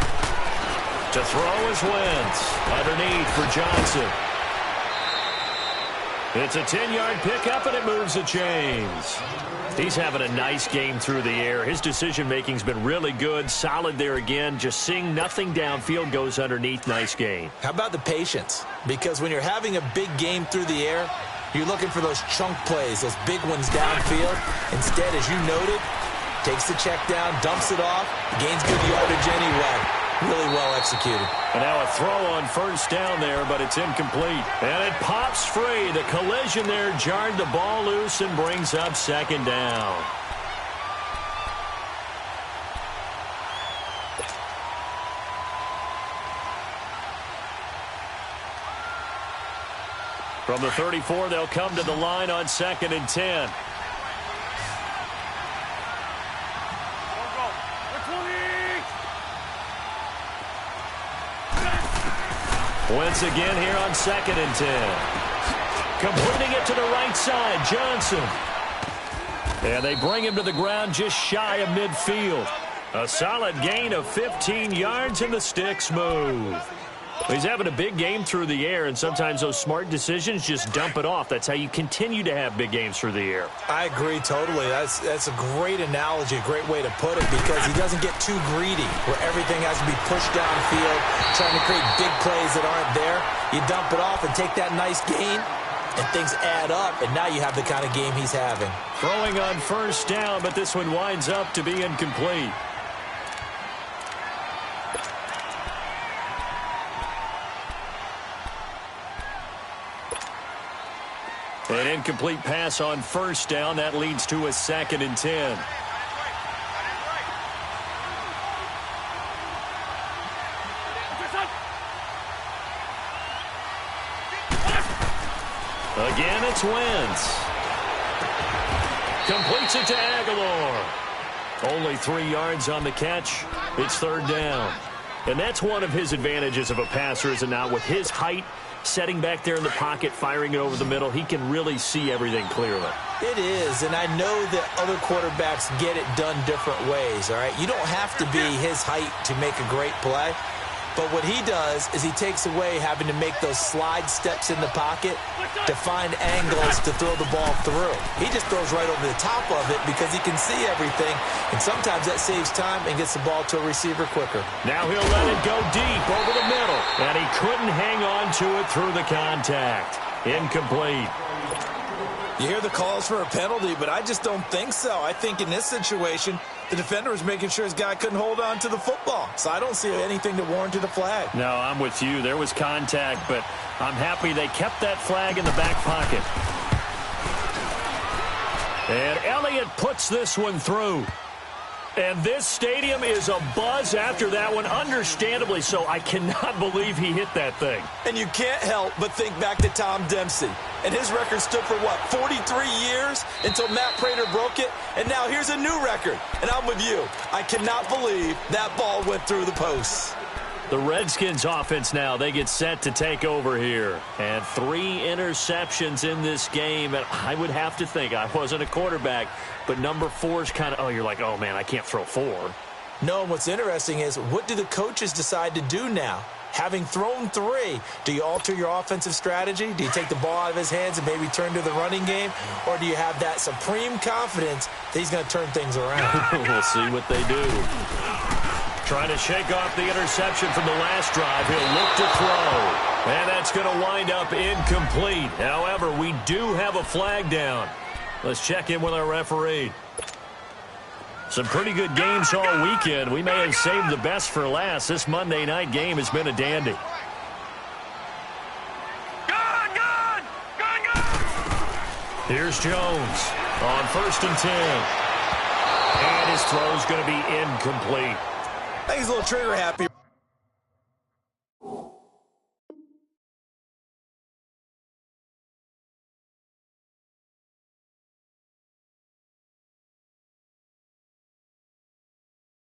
To throw is Wentz. Underneath for Johnson. It's a 10-yard pickup, and it moves the chains. He's having a nice game through the air. His decision-making's been really good. Solid there again. Just seeing nothing downfield, goes underneath. Nice gain. How about the patience? Because when you're having a big game through the air, you're looking for those chunk plays, those big ones downfield. Instead, as you noted, takes the check down, dumps it off, gains good yardage anyway. Really well executed. And now a throw on 1st down there, but it's incomplete. And it pops free. The collision there jarred the ball loose and brings up 2nd down. From the 34, they'll come to the line on 2nd and 10. Once again here on 2nd and 10. Completing it to the right side, Johnson. And they bring him to the ground just shy of midfield. A solid gain of 15 yards, and the sticks move. He's having a big game through the air, and sometimes those smart decisions just dump it off. That's how you continue to have big games through the air. I agree totally. That's a great analogy, a great way to put it, because he doesn't get too greedy where everything has to be pushed downfield, trying to create big plays that aren't there. You dump it off and take that nice gain, and things add up, and now you have the kind of game he's having. Throwing on first down, but this one winds up to be incomplete. An incomplete pass on first down. That leads to a 2nd and 10. Again, it's Wentz. Completes it to Aguilar. Only 3 yards on the catch. It's 3rd down. And that's one of his advantages of a passer, is it not? With his height, setting back there in the pocket, firing it over the middle, he can really see everything clearly. It is, and I know that other quarterbacks get it done different ways, all right? You don't have to be his height to make a great play, but what he does is he takes away having to make those slide steps in the pocket to find angles to throw the ball through. He just throws right over the top of it because he can see everything, and sometimes that saves time and gets the ball to a receiver quicker. Now he'll let it go deep over the middle, and he couldn't hang on to it through the contact. Incomplete. You hear the calls for a penalty, but I just don't think so. I think in this situation, the defender was making sure his guy couldn't hold on to the football. So I don't see anything that warranted a flag. No, I'm with you. There was contact, but I'm happy they kept that flag in the back pocket. And Elliott puts this one through. And this stadium is abuzz after that one, understandably so. I cannot believe he hit that thing. And you can't help but think back to Tom Dempsey. And his record stood for, 43 years until Matt Prater broke it? And now here's a new record. And I'm with you. I cannot believe that ball went through the posts. The Redskins offense now, they get set to take over here. And 3 interceptions in this game. And I would have to think, I wasn't a quarterback, but number 4 is kind of, you're like, oh, man, I can't throw 4. No, and what's interesting is, what do the coaches decide to do now? Having thrown 3, do you alter your offensive strategy? Do you take the ball out of his hands and maybe turn to the running game? Or do you have that supreme confidence that he's going to turn things around? We'll see what they do. Trying to shake off the interception from the last drive. He'll look to throw. And that's going to wind up incomplete. However, we do have a flag down. Let's check in with our referee. Some pretty good games all weekend. We may have saved the best for last. This Monday night game has been a dandy. Here's Jones on 1st and 10. And his throw's going to be incomplete. I think he's a little trigger happy.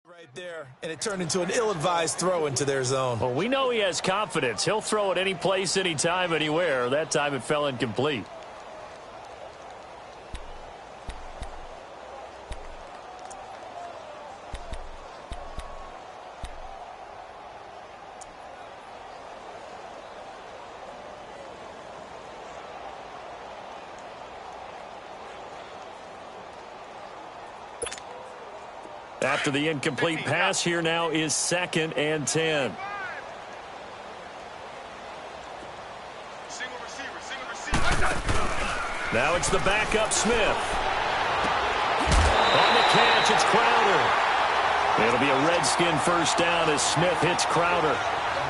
Right there, and it turned into an ill-advised throw into their zone. Well, we know he has confidence. He'll throw it any place, anytime, anywhere. That time it fell incomplete. After the incomplete pass, here now is 2nd and 10. Now it's the backup Smith. On the catch, it's Crowder. It'll be a Redskin first down as Smith hits Crowder.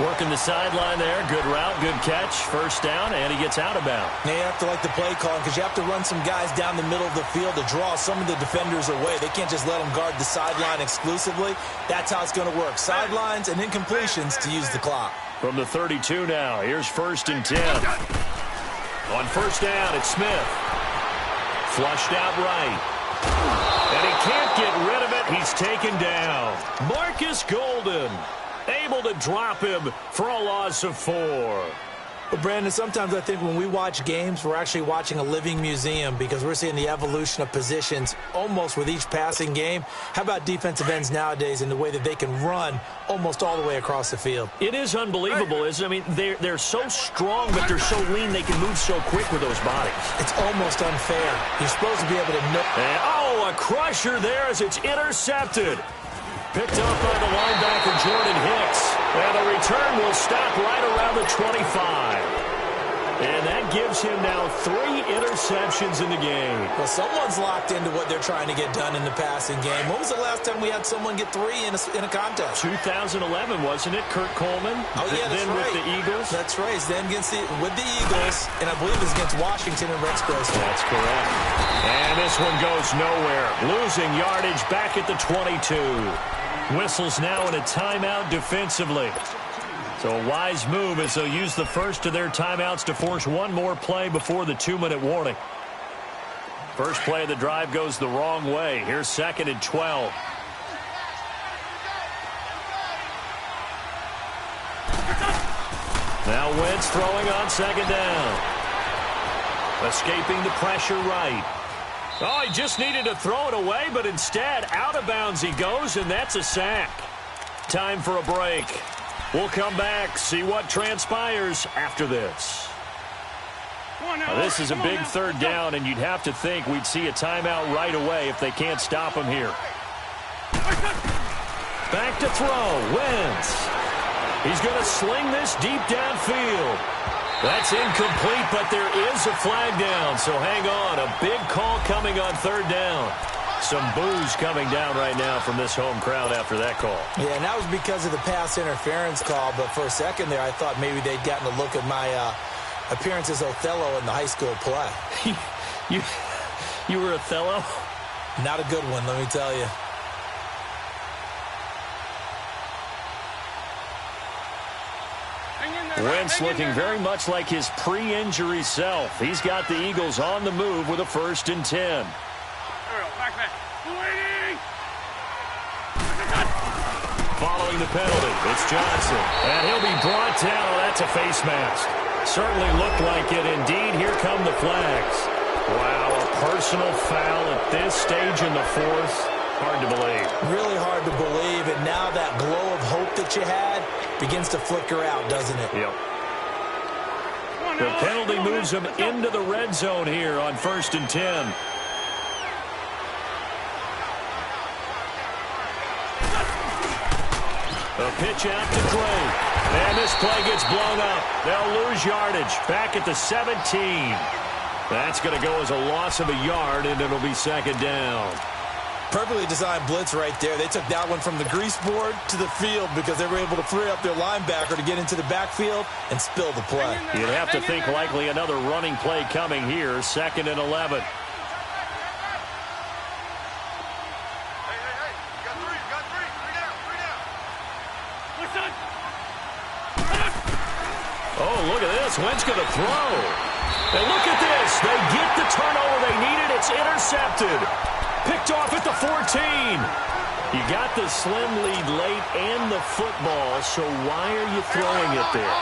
Working the sideline there. Good route, good catch. First down, and he gets out of bounds. Now you have to like the play calling because you have to run some guys down the middle of the field to draw some of the defenders away. They can't just let them guard the sideline exclusively. That's how it's going to work. Sidelines and incompletions to use the clock. From the 32 now, here's 1st and 10. On first down, it's Smith. Flushed out right. And he can't get rid of it. He's taken down. Marcus Golden able to drop him for a loss of 4. But, Brandon, sometimes I think when we watch games, we're actually watching a living museum because we're seeing the evolution of positions almost with each passing game. How about defensive ends nowadays and the way that they can run almost all the way across the field? It is unbelievable, isn't it? I mean, they're so strong, but they're so lean they can move so quick with those bodies. It's almost unfair. You're supposed to be able to know. And, a crusher there as it's intercepted. Picked up by the linebacker, Jordan Hicks. And the return will stop right around the 25. And that gives him now 3 interceptions in the game. Well, someone's locked into what they're trying to get done in the passing game. When was the last time we had someone get 3 in a contest? 2011, wasn't it? Kurt Coleman. Oh, yeah, that's then right. with the Eagles. That's right. Then with the Eagles, and I believe it's against Washington and Rex Grossman. That's correct. And this one goes nowhere. Losing yardage back at the 22. Whistles now in a timeout defensively. So a wise move as they'll use the first of their timeouts to force one more play before the 2-minute warning. First play of the drive goes the wrong way. Here's 2nd and 12. Now Wentz throwing on 2nd down. Escaping the pressure right. Oh, he just needed to throw it away, but instead out of bounds he goes, and that's a sack. Time for a break. We'll come back, see what transpires after this. Now, this is a big 3rd down, and you'd have to think we'd see a timeout right away if they can't stop him here. Back to throw. Wentz. He's going to sling this deep downfield. That's incomplete, but there is a flag down, so hang on. A big call coming on 3rd down. Some boos coming down right now from this home crowd after that call. Yeah, and that was because of the pass interference call, but for a second there I thought maybe they'd gotten a look at my appearance as Othello in the high school play. You were Othello? Not a good one, let me tell you. Wentz looking very much like his pre-injury self. He's got the Eagles on the move with a 1st and 10. Following the penalty, it's Johnson. And he'll be brought down. Oh, that's a face mask. Certainly looked like it. Indeed, here come the flags. Wow, a personal foul at this stage in the 4th. Hard to believe. Really hard to believe, and now that glow of hope that you had begins to flicker out, doesn't it? Yep. The penalty moves him into the red zone here on 1st and 10. A pitch out to Drake. And this play gets blown up. They'll lose yardage. Back at the 17. That's going to go as a loss of a yard, and it'll be 2nd down. Perfectly designed blitz right there. They took that one from the grease board to the field because they were able to free up their linebacker to get into the backfield and spill the play. You'd have to think likely another running play coming here. 2nd and 11. Oh, look at this. Wentz going to throw. And look at this. They get the turnover they needed. It's intercepted. Picked off at the 14. You got the slim lead late and the football, so why are you throwing it there?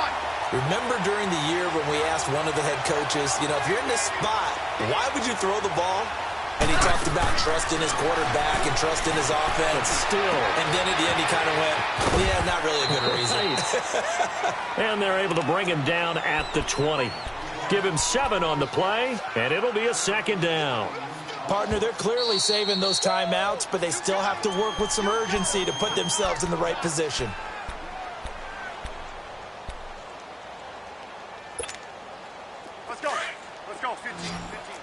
Remember during the year when we asked one of the head coaches, if you're in this spot, why would you throw the ball? And he talked about trust in his quarterback and trust in his offense. But still. And then at the end he kind of went, yeah, not really a good reason. And they're able to bring him down at the 20. Give him 7 on the play, and it'll be a 2nd down. Partner, they're clearly saving those timeouts, but they still have to work with some urgency to put themselves in the right position. Let's go. Let's go. 15. 15.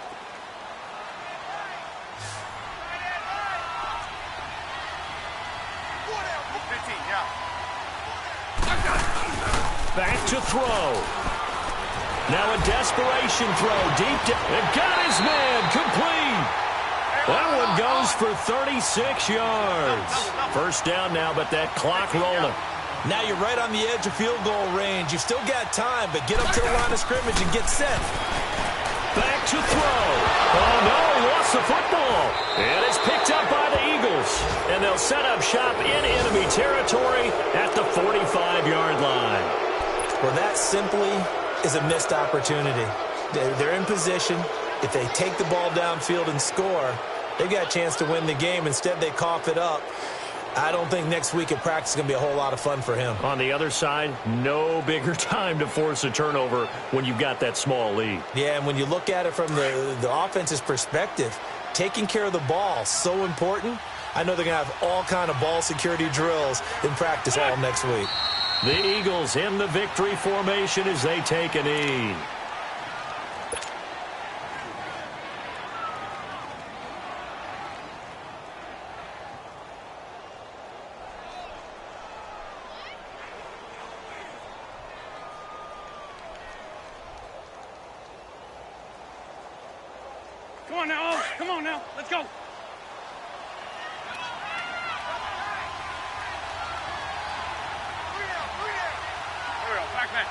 Back to throw. Now a desperation throw deep down. And got his man complete. That one goes for 36 yards. 1st down now, but that clock rolling. Now you're right on the edge of field goal range. You've still got time, but get up to the line of scrimmage and get set. Back to throw. Oh, no, he lost the football. And it's picked up by the Eagles. And they'll set up shop in enemy territory at the 45-yard line. Well, that simply is a missed opportunity. They're in position. If they take the ball downfield and score, they've got a chance to win the game. Instead, they cough it up. I don't think next week at practice is going to be a whole lot of fun for him. On the other side, no bigger time to force a turnover when you've got that small lead. Yeah, and when you look at it from the offense's perspective, taking care of the ball is so important. I know they're going to have all kind of ball security drills in practice all next week. The Eagles in the victory formation as they take a knee. Come on now, come on now, let's go. Back, back.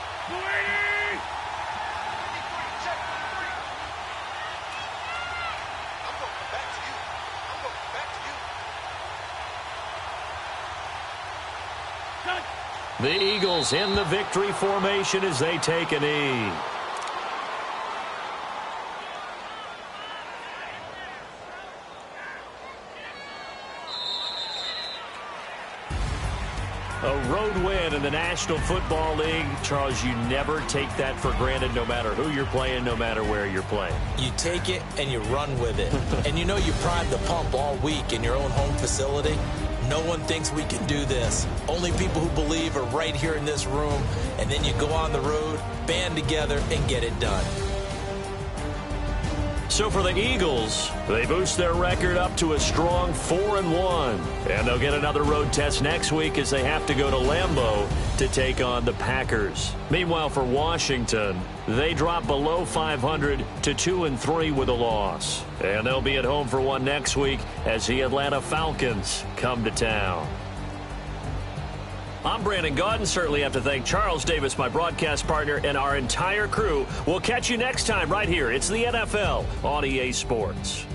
The Eagles in the victory formation as they take a knee. A road win in the National Football League. Charles, you never take that for granted no matter who you're playing, no matter where you're playing. You take it and you run with it. And you know you primed the pump all week in your own home facility. No one thinks we can do this. Only people who believe are right here in this room. And then you go on the road, band together, and get it done. So for the Eagles, they boost their record up to a strong 4-1. And they'll get another road test next week as they have to go to Lambeau to take on the Packers. Meanwhile, for Washington, they drop below 500 to 2-3 with a loss. And they'll be at home for one next week as the Atlanta Falcons come to town. I'm Brandon Gaudin. Certainly have to thank Charles Davis, my broadcast partner, and our entire crew. We'll catch you next time right here. It's the NFL on EA Sports.